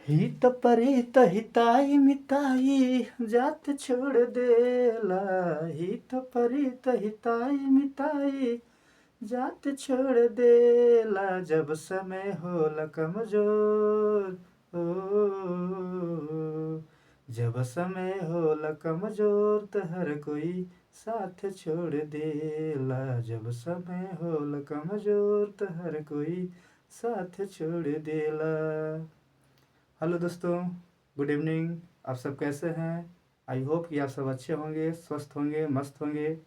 हित परित हिताई मिताई जात छोड़ देला। हित परित हिताई मिताई जात छोड़ देला। जब समय होला कमजोर ओ, जब समय होला कमजोर त हर कोई साथ छोड़ देला। जब समय होला कमजोर त हर कोई साथ छोड़ देला। हेलो दोस्तों, गुड इवनिंग। आप सब कैसे हैं? आई होप कि आप सब अच्छे होंगे, स्वस्थ होंगे, मस्त होंगे।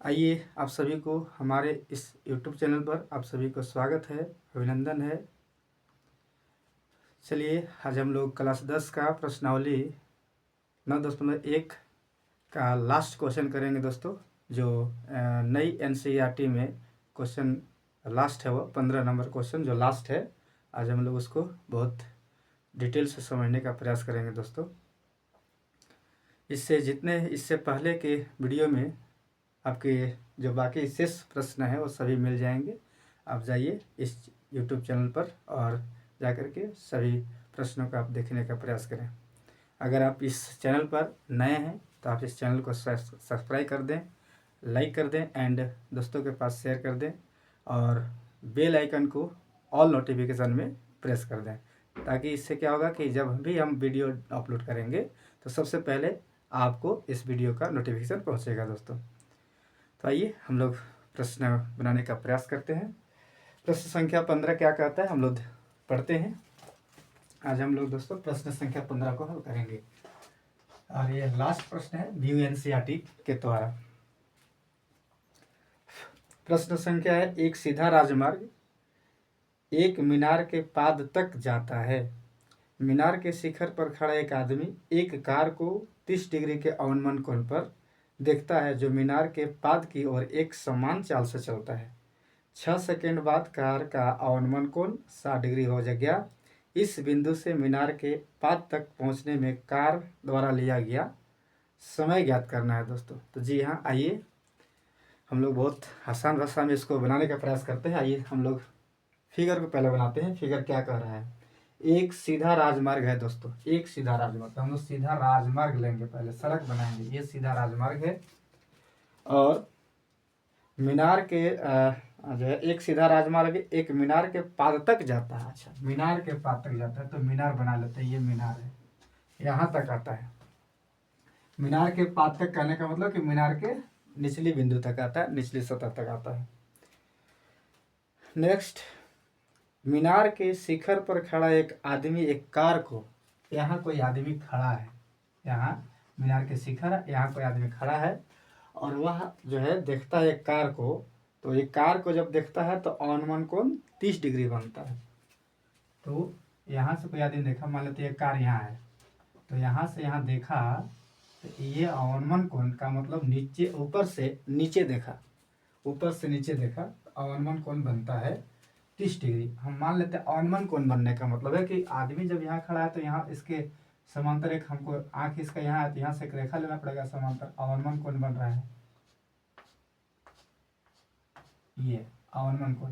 आइए, आप सभी को हमारे इस यूट्यूब चैनल पर आप सभी को स्वागत है, अभिनंदन है। चलिए, आज हम लोग क्लास 10 का प्रश्नावली 9.1 का लास्ट क्वेश्चन करेंगे दोस्तों। जो नई NCERT में क्वेश्चन लास्ट है, वो 15 नंबर क्वेश्चन जो लास्ट है, आज हम लोग उसको बहुत डिटेल से समझने का प्रयास करेंगे दोस्तों। इससे पहले के वीडियो में आपके जो बाकी शेष प्रश्न है वो सभी मिल जाएंगे। आप जाइए इस YouTube चैनल पर और जाकर के सभी प्रश्नों का आप देखने का प्रयास करें। अगर आप इस चैनल पर नए हैं तो आप इस चैनल को सब्सक्राइब कर दें, लाइक कर दें एंड दोस्तों के पास शेयर कर दें और बेल आइकन को ऑल नोटिफिकेशन में प्रेस कर दें, ताकि इससे क्या होगा कि जब भी हम वीडियो अपलोड करेंगे तो सबसे पहले आपको इस वीडियो का नोटिफिकेशन पहुंचेगा दोस्तों। तो आइए हम लोग प्रश्न बनाने का प्रयास करते हैं। प्रश्न संख्या 15 क्या कहता है, हम लोग पढ़ते हैं। आज हम लोग दोस्तों प्रश्न संख्या 15 को हल करेंगे और ये लास्ट प्रश्न है व्यू NCERT के द्वारा। प्रश्न संख्या है, एक सीधा राजमार्ग एक मीनार के पाद तक जाता है। मीनार के शिखर पर खड़ा एक आदमी एक कार को 30 डिग्री के अवनमन कोण पर देखता है, जो मीनार के पाद की ओर एक समान चाल से चलता है। 6 सेकेंड बाद कार का अवनमन कोण 60 डिग्री हो गया। इस बिंदु से मीनार के पाद तक पहुंचने में कार द्वारा लिया गया समय ज्ञात करना है दोस्तों। तो जी हाँ, आइए हम लोग बहुत आसान भाषा में इसको बनाने का प्रयास करते हैं। आइए हम लोग फिगर को पहले बनाते हैं। फिगर क्या कह रहा है, एक सीधा राजमार्ग है दोस्तों, एक सीधा राजमार्ग। तो हम लोग सीधा राजमार्ग लेंगे, पहले सड़क बनाएंगे। ये सीधा राजमार्ग है और मीनार के जो है एक सीधा राजमार्ग एक मीनार के पाद तक जाता है। अच्छा, मीनार के पाद तक जाता है तो मीनार बना लेते हैं। ये मीनार है, यहाँ तक आता है। मीनार के पाद तक कहने का मतलब कि मीनार के निचली बिंदु तक आता है, निचली सतह तक आता है। नेक्स्ट, मीनार के शिखर पर खड़ा एक आदमी एक कार को, यहाँ कोई आदमी खड़ा है, यहाँ मीनार के शिखर है, यहाँ कोई आदमी खड़ा है और वह जो है देखता है एक कार को। तो एक कार को जब देखता है तो अवनमन कोण 30 डिग्री बनता है। तो यहाँ से कोई आदमी देखा, मान लेते एक कार यहाँ है, तो यहाँ से यहाँ देखा तो ये अवनमन कोण का मतलब नीचे ऊपर से नीचे देखा, ऊपर से नीचे देखा तो अवनमन कोण बनता है 30 डिग्री। हम मान लेते हैं अवनमन कोण बनने का मतलब है कि आदमी जब यहाँ खड़ा है तो यहाँ इसके समांतर एक, हमको आंख इसका यहाँ है तो यहाँ से एक रेखा लेना पड़ेगा समांतर, अवनमन कोण बन रहा है ये अवनमन कोण।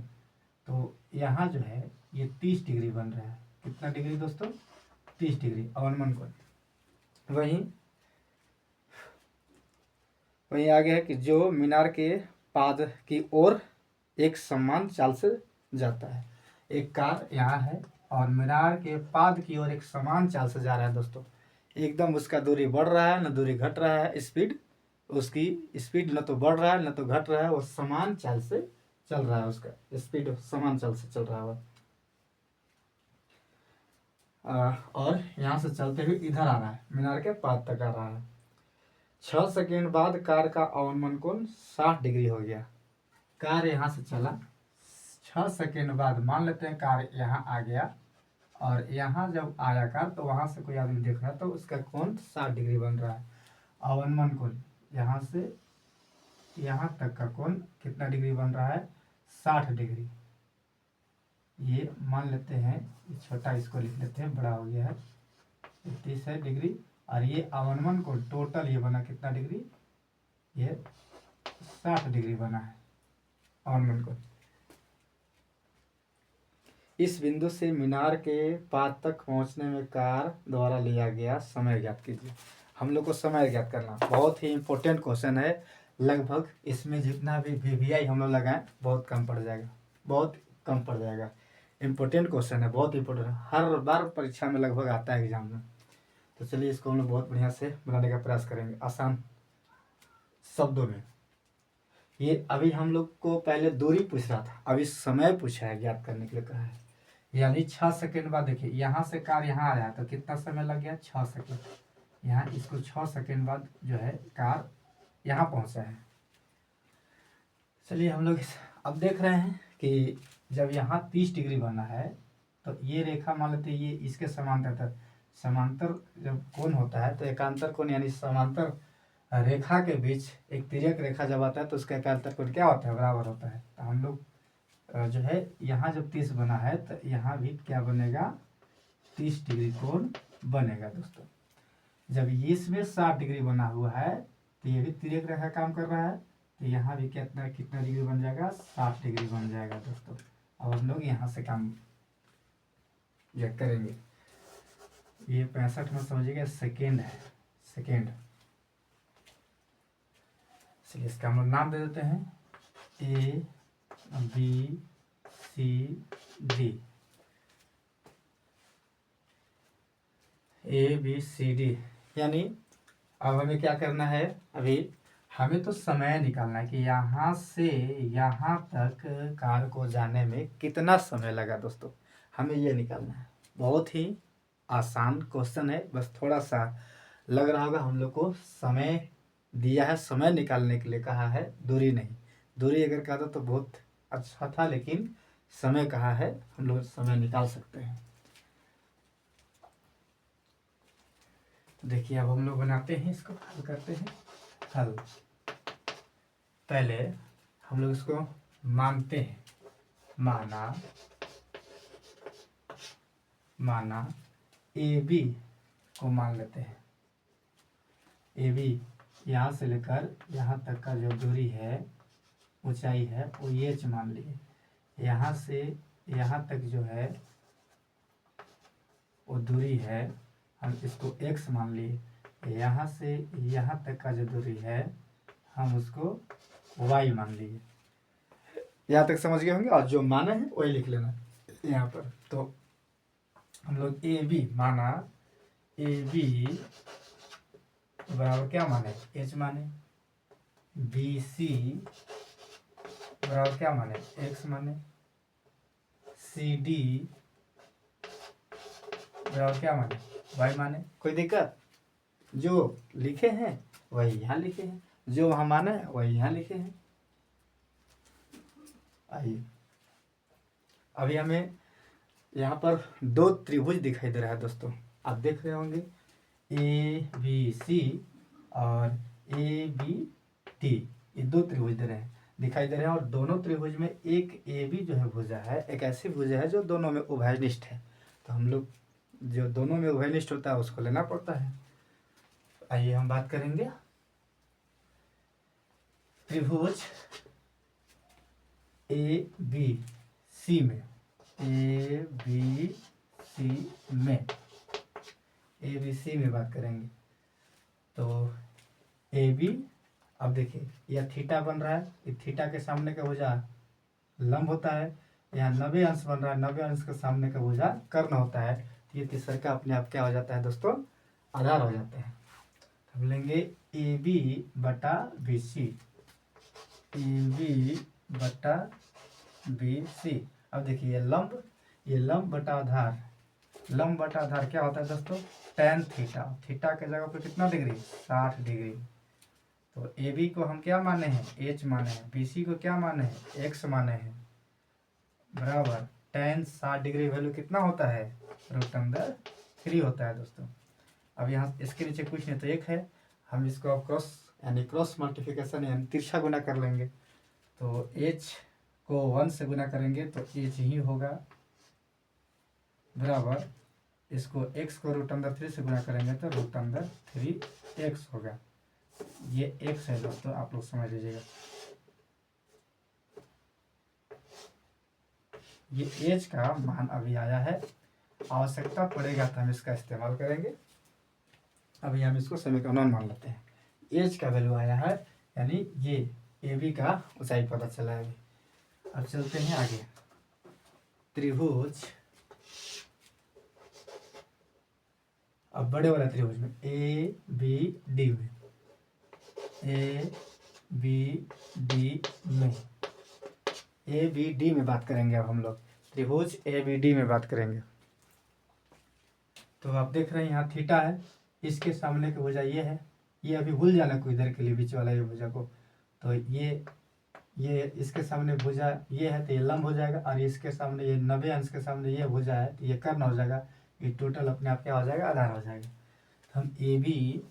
तो यहाँ जो है ये 30 डिग्री बन रहा है। कितना डिग्री दोस्तों? 30 डिग्री अवनमन कोण। वहीं आगे है कि जो मीनार के पाद की ओर एक समान चाल से जाता है। एक कार यहाँ है और मीनार के पाद की ओर एक समान चाल से जा रहा है दोस्तों। एकदम उसका दूरी बढ़ रहा है, न दूरी घट रहा है, स्पीड उसकी स्पीड न तो बढ़ रहा है न तो घट रहा है, वो समान चाल से चल रहा है, उसका स्पीड समान चाल से चल रहा है। और यहाँ से चलते हुए इधर आ रहा है, मीनार के पाद तक आ रहा है। 6 सेकेंड बाद कार का अवनमन कोण 60 डिग्री हो गया। कार यहाँ से चला, 6 सेकेंड बाद मान लेते हैं कार यहाँ आ गया और यहाँ जब आया कार तो वहाँ से कोई आदमी देख रहा है तो उसका कोण 60 डिग्री बन रहा है। अवनमन कोण यहाँ से यहाँ तक का कोण कितना डिग्री बन रहा है? 60 डिग्री। ये मान लेते हैं, छोटा इसको लिख लेते हैं, बड़ा हो गया है, 30 है डिग्री। और ये अवनमन कोण टोटल ये बना कितना डिग्री? ये 60 डिग्री बना है अवनमन कोण। इस बिंदु से मीनार के पाद तक पहुंचने में कार द्वारा लिया गया समय ज्ञात कीजिए। हम लोग को समय ज्ञात करना बहुत ही इंपॉर्टेंट क्वेश्चन है। लगभग इसमें जितना भी वीवीआई हम लोग लगाएं बहुत कम पड़ जाएगा, बहुत कम पड़ जाएगा। इंपॉर्टेंट क्वेश्चन है, बहुत इंपॉर्टेंट, हर बार परीक्षा में लगभग आता है एग्जाम में। तो चलिए इसको हम लोग बहुत बढ़िया से बनाने का प्रयास करेंगे आसान शब्दों में। ये अभी हम लोग को पहले दूरी पूछ रहा था, अभी समय पूछा है, ज्ञात करने के लिए कहा है। यानी 6 सेकेंड बाद देखिए यहाँ से कार यहाँ आया तो कितना समय लग गया, 6 सेकेंड। यहाँ इसको 6 सेकेंड बाद जो है कार यहाँ पहुँचा है। चलिए हम लोग अब देख रहे हैं कि जब यहाँ 30 डिग्री बना है तो ये रेखा मान लेते हैं ये इसके समांतर था। समांतर जब कोण होता है तो एकांतर कोण यानी समांतर रेखा के बीच एक तिर्यक रेखा जब आता है तो उसका एकांतर कोण क्या होता है, बराबर होता है। तो हम लोग जो है यहाँ जब 30 बना है तो यहाँ भी क्या बनेगा, 30 डिग्री कोण बनेगा दोस्तों। जब इसमें 60 डिग्री बना हुआ है तो ये भी तिर्यक रेखा काम कर रहा है तो यहाँ भी कितना कितना डिग्री बन जाएगा, 60 डिग्री बन जाएगा दोस्तों। अब हम लोग यहाँ से काम ये करेंगे। ये 65 में समझिएगा सेकेंड है, सेकेंड। चलिए इसका हम लोग नाम दे देते हैं A B C D, A B C D. यानी अब हमें क्या करना है, अभी हमें तो समय निकालना है कि यहाँ से यहाँ तक कार को जाने में कितना समय लगा दोस्तों, हमें ये निकालना है। बहुत ही आसान क्वेश्चन है, बस थोड़ा सा लग रहा होगा हम लोग को समय दिया है, समय निकालने के लिए कहा है, दूरी नहीं। दूरी अगर कहा तो बहुत अच्छा था, लेकिन समय कहा है, हम लोग समय निकाल सकते हैं। देखिए अब हम लोग बनाते हैं, इसको हल करते हैं। हल पहले हम लोग इसको मानते हैं, माना ए बी को मान लेते हैं। ए बी यहाँ से लेकर यहाँ तक का जो दूरी है, ऊंचाई है, वो एच मान लिए। यहाँ से यहाँ तक जो है वो दूरी है, हम इसको x मान लिए। यहाँ से यहाँ तक का जो दूरी है हम उसको y मान लिए। यहाँ तक समझ गए होंगे, और जो माने हैं वही लिख लेना यहाँ पर। तो हम लोग ए बी माना, ए बी बराबर क्या माने, h माने। बी सी बराबर क्या माने, x माने। सी डी बराबर क्या माने, y माने। कोई दिक्कत, जो लिखे हैं वही यहाँ लिखे हैं, जो वहाँ माने हैं वही यहाँ लिखे हैं। आइए अभी हमें यहाँ पर दो त्रिभुज दिखाई दे रहा है दोस्तों, आप देख रहे होंगे ए बी सी और ए बी टी, ये दो त्रिभुज दे रहे हैं, दिखाई दे रहे हैं। और दोनों त्रिभुज में एक ए बी जो है भुजा है, एक ऐसी भुजा है जो दोनों में उभयनिष्ठ है। तो हम लोग जो दोनों में उभयनिष्ठ होता है उसको लेना पड़ता है। आइए हम बात करेंगे त्रिभुज ए बी सी में, ए बी सी में, ए बी सी में बात करेंगे। तो ए बी, अब देखिए यह थीटा बन रहा है, ये थीटा के सामने का भुजा लंब होता है। यहाँ 90 अंश बन रहा है, 90 अंश के सामने का भुजा कर्ण होता है। तो ये तीसरा का अपने आप क्या हो जाता है दोस्तों, आधार हो जाता है। हम लेंगे ए बी बटा बी सी, ए बी बटा बी सी। अब देखिए ये लंब बटा आधार, लंब बटा आधार क्या होता है दोस्तों, tan थीटा। थीटा के जगह पे कितना डिग्री, 60 डिग्री। तो ए बी को हम क्या माने हैं, एच माने हैं। बी सी को क्या माने हैं, एक्स माने हैं, बराबर tan 60 डिग्री वैल्यू कितना होता है, √3 होता है दोस्तों। अब यहाँ इसके नीचे कुछ नहीं तो एक है, हम इसको अब क्रॉस यानी क्रॉस मल्टीप्लिकेशन यानी तिरछा गुना कर लेंगे। तो h को 1 से गुना करेंगे तो h ही होगा, बराबर इसको x को √3 से गुना करेंगे तो √3x होगा। ये x है दोस्तों, आप लोग समझ लीजिएगा। ये एज का मान अभी आया है, आवश्यकता पड़ेगा तो हम इसका इस्तेमाल करेंगे। अभी हम इसको समीकरण मान लेते हैं। एज का वैल्यू आया है, यानी ये ए बी का ऊंचाई पता चला है। अब चलते हैं आगे। त्रिभुज, अब बड़े वाला त्रिभुज में ए बी डी में, ए बी डी में, ए बी डी में बात करेंगे। अब हम लोग त्रिभुज ए बी डी में बात करेंगे। तो आप देख रहे हैं यहाँ थीटा है, इसके सामने की भुजा ये है, ये अभी भूल जाना कोई देर के लिए बीच वाला ये भुजा को। तो ये इसके सामने भुजा ये है तो ये लंब हो जाएगा, और इसके सामने ये 90 अंश के सामने ये भुजा है तो ये कर्ण हो जाएगा। ये टोटल अपने आप क्या हो जाएगा, आधार हो जाएगा। तो हम ए बी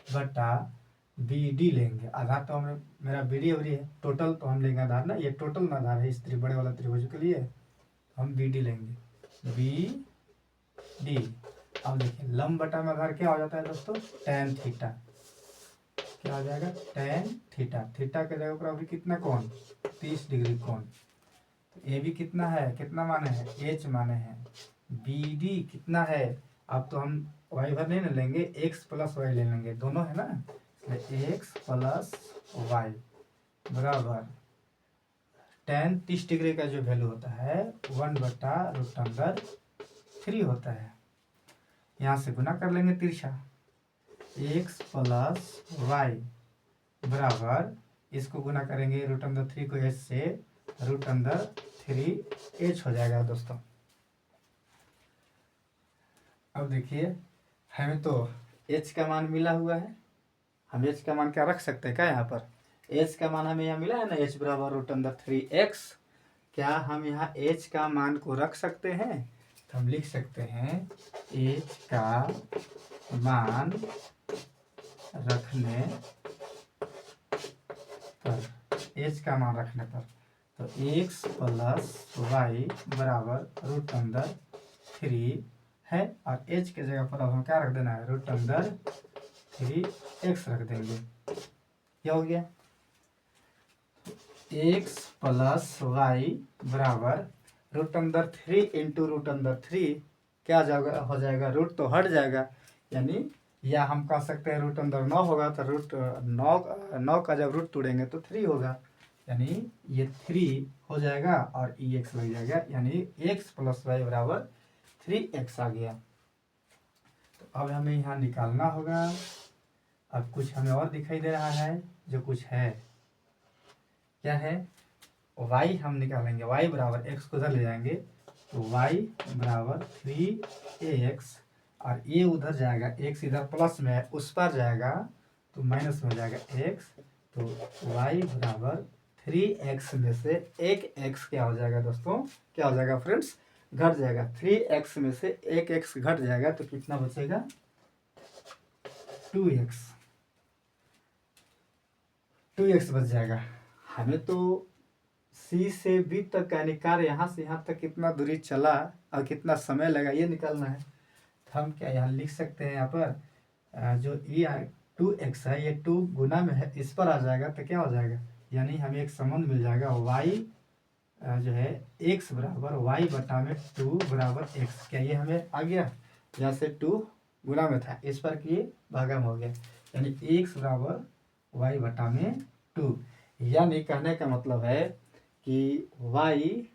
बटा बी डी लेंगे। आधार तो हमें मेरा बी डी है, टोटल तो हम लेंगे आधार ना, ये टोटल में आधार है इस बड़े वाला त्रिभुज के लिए। हम बी डी लेंगे, बी डी। अब देखिए लंब बटा में आधार क्या हो जाता है दोस्तों, tan थीटा। क्या हो जाएगा, tan थीटा। थीटा के जगह पर अभी कितना कोण, 30 डिग्री कोण। तो ए बी कितना है, कितना माने हैं, एच माने हैं। बी डी कितना है, अब तो हम वाई भर नहीं ना लेंगे, एक्स प्लस वाई ले लेंगे, दोनों है ना, इसलिए एक्स प्लस वाई बराबर tan 30 डिग्री का जो वैल्यू होता है 1/√3 होता है। यहाँ से गुना कर लेंगे तिरछा, एक्स प्लस वाई बराबर, इसको गुना करेंगे √3 को एच से, √3 हो जाएगा दोस्तों। अब देखिए हमें तो एच का मान मिला हुआ है, हम एच का मान क्या रख सकते हैं क्या, यहाँ पर एच का मान हमें यहाँ मिला है ना, एच बराबर √3x। क्या हम यहाँ एच का मान को रख सकते हैं, तो हम लिख सकते हैं एच का मान रखने पर, एच का मान रखने पर तो एक्स प्लस वाई बराबर √3 है, और एच के जगह पर अब हम क्या रख देना है, √3x रख देंगे। क्या हो गया, एक्स प्लस वाई बराबर √3 इंटू √3 क्या जाएगा, हो जाएगा, रूट तो हट जाएगा, यानी या हम कह सकते हैं √9 होगा तो √9 का जब रूट तोड़ेंगे तो 3 होगा, यानी ये 3 हो जाएगा और ई एक्स लग जाएगा, यानी एक्स प्लस वाई बराबर 3x आ गया। तो अब हमें यहाँ निकालना होगा। अब कुछ हमें और दिखाई दे रहा है, जो कुछ है क्या है, y हम निकालेंगे, y बराबर x को उधर ले जाएंगे तो y बराबर 3x, और ये उधर जाएगा, x इधर प्लस में है उस पर जाएगा तो माइनस में हो जाएगा x, तो y बराबर 3x में से एक x क्या हो जाएगा दोस्तों, क्या हो जाएगा फ्रेंड्स, घट जाएगा। 3x में से एक x घट जाएगा तो कितना बचेगा, 2x बच जाएगा। हमें तो सी से बी तक का यानी कार्य यहाँ से यहाँ तक कितना दूरी चला और कितना समय लगा ये निकालना है। तो हम क्या यहाँ लिख सकते हैं, यहाँ पर जो ये 2x है ये 2 गुना में है, इस पर आ जाएगा तो क्या हो जाएगा, यानी हमें एक संबंध मिल जाएगा, y जो है x बराबर y बटा में 2 बराबर x। क्या ये हमें आ गया, यहाँ से 2 गुना में था इस पर कि भागम हो गया, यानी x बराबर y बटा में 2। यानी कहने का मतलब है कि y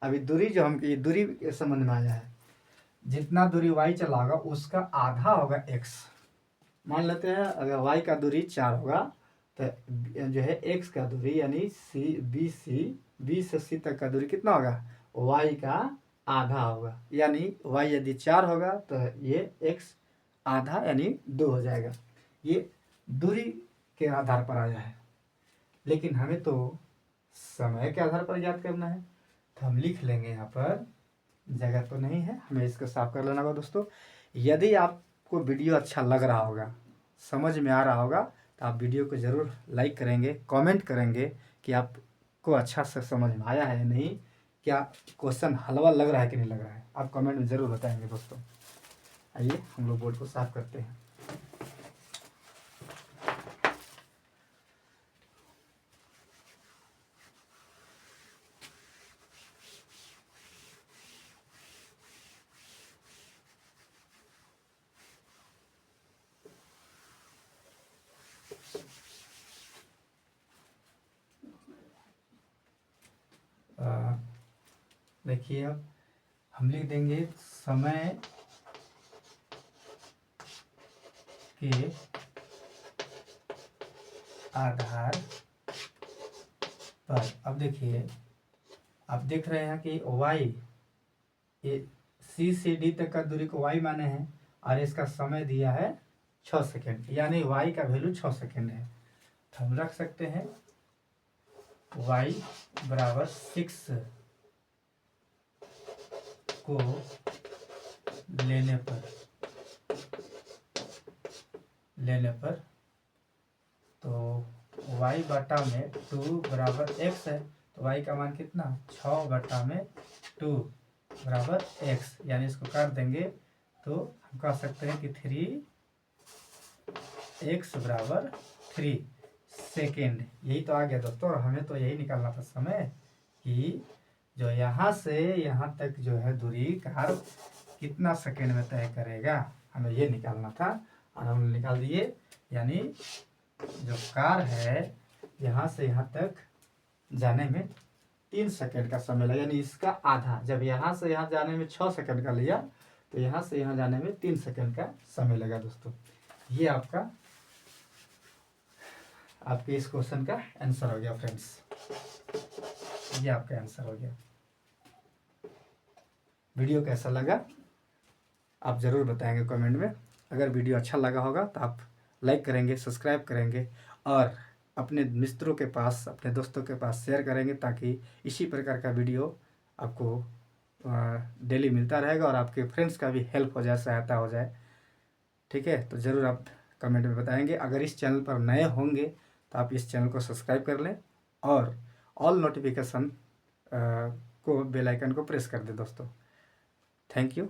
अभी दूरी जो हम की दूरी के संबंध में आया है, जितना दूरी y चला होगा उसका आधा होगा x। मान लेते हैं अगर y का दूरी 4 होगा तो जो है x का दूरी यानी बी से सी तक का दूरी कितना होगा, y का आधा होगा, यानी y यदि 4 होगा तो ये x आधा यानी 2 हो जाएगा। ये दूरी के आधार पर आया है, लेकिन हमें तो समय के आधार पर याद करना है, तो हम लिख लेंगे, यहाँ पर जगह तो नहीं है, हमें इसको साफ कर लेना होगा दोस्तों। यदि आपको वीडियो अच्छा लग रहा होगा, समझ में आ रहा होगा, तो आप वीडियो को ज़रूर लाइक करेंगे, कमेंट करेंगे कि आपको अच्छा से समझ में आया है या नहीं, क्या क्वेश्चन हलवा लग रहा है कि नहीं लग रहा है, आप कमेंट में ज़रूर बताएंगे दोस्तों। आइए हम लोग बोर्ड को साफ करते हैं। देखिए अब हम लिख देंगे समय के आधार पर। अब देखिए, आप देख रहे हैं कि y, ये C से D तक का दूरी को y माने हैं और इसका समय दिया है 6 सेकेंड, यानी y का वैल्यू 6 सेकेंड है। तो हम रख सकते हैं y बराबर 6 को लेने पर तो y बटा में 2 बराबर x है, तो y का मान कितना, 6 बटा में 2 बराबर x, यानी इसको काट देंगे तो हम कह सकते हैं कि 3x बराबर 3 सेकेंड। यही तो आ गया दोस्तों, और हमें तो यही निकालना था समय कि जो यहाँ से यहाँ तक जो है दूरी कार कितना सेकेंड में तय करेगा, हमें ये निकालना था और हम निकाल दिए। यानी जो कार है यहाँ से यहाँ तक जाने में 3 सेकेंड का समय लगा, यानी इसका आधा। जब यहाँ से यहाँ जाने में 6 सेकेंड का लिया तो यहाँ से यहाँ जाने में 3 सेकेंड का समय लगा दोस्तों। ये आपके इस क्वेश्चन का आंसर हो गया फ्रेंड्स, ये आपका आंसर हो गया। वीडियो कैसा लगा आप ज़रूर बताएंगे कमेंट में। अगर वीडियो अच्छा लगा होगा तो आप लाइक करेंगे, सब्सक्राइब करेंगे और अपने मित्रों के पास, अपने दोस्तों के पास शेयर करेंगे, ताकि इसी प्रकार का वीडियो आपको डेली मिलता रहेगा और आपके फ्रेंड्स का भी हेल्प हो जाए, सहायता हो जाए। ठीक है, तो ज़रूर आप कमेंट में बताएंगे। अगर इस चैनल पर नए होंगे तो आप इस चैनल को सब्सक्राइब कर लें और ऑल नोटिफिकेशन को, बेल आइकन को प्रेस कर दें दोस्तों। Thank you.